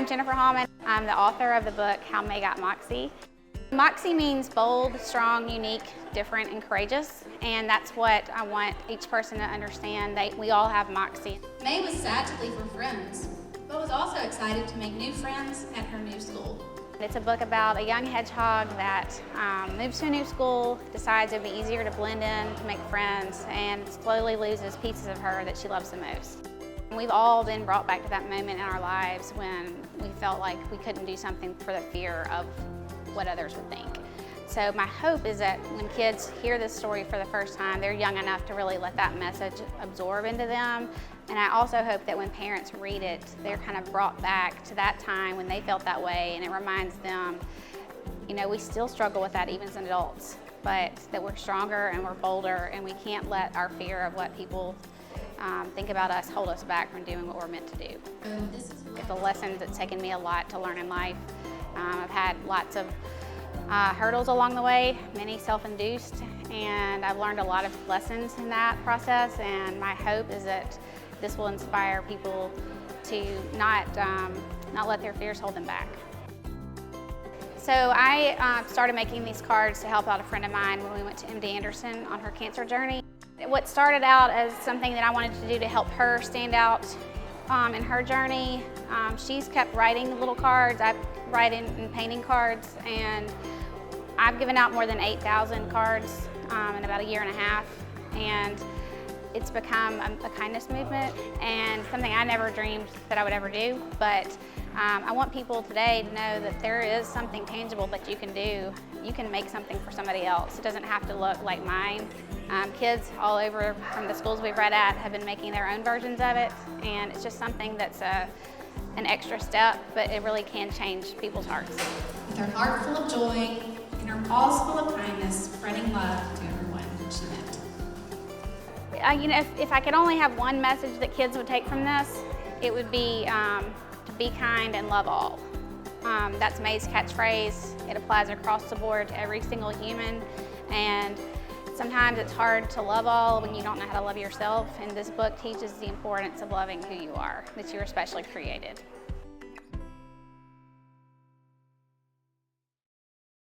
I'm Jennifer Hallman. I'm the author of the book, How Mae Got Moxie. Moxie means bold, strong, unique, different, and courageous, and that's what I want each person to understand. We all have moxie. Mae was sad to leave her friends, but was also excited to make new friends at her new school. It's a book about a young hedgehog that moves to a new school, decides it would be easier to blend in, to make friends, and slowly loses pieces of her that she loves the most. We've all been brought back to that moment in our lives when we felt like we couldn't do something for the fear of what others would think. So my hope is that when kids hear this story for the first time, they're young enough to really let that message absorb into them. And I also hope that when parents read it, they're kind of brought back to that time when they felt that way, and it reminds them, you know, we still struggle with that even as adults, but that we're stronger and we're bolder, and we can't let our fear of what people think about us hold us back from doing what we're meant to do. The lessons it's taken me a lot to learn in life. I've had lots of hurdles along the way, many self-induced, and I've learned a lot of lessons in that process, and my hope is that this will inspire people to not let their fears hold them back. So I started making these cards to help out a friend of mine when we went to MD Anderson on her cancer journey. What started out as something that I wanted to do to help her stand out in her journey, she's kept writing little cards. I write and painting cards, and I've given out more than 8,000 cards in about a year and a half, and it's become a kindness movement and something I never dreamed that I would ever do, but I want people today to know that there is something tangible that you can do. You can make something for somebody else. It doesn't have to look like mine. Kids all over from the schools we've read at have been making their own versions of it, and it's just something that's an extra step, but it really can change people's hearts. With her heart full of joy and her paws full of kindness, spreading love to everyone she met. You know, if I could only have one message that kids would take from this, it would be to be kind and love all. That's Mae's catchphrase. It applies across the board to every single human, and sometimes it's hard to love all when you don't know how to love yourself, and this book teaches the importance of loving who you are, that you're specially created.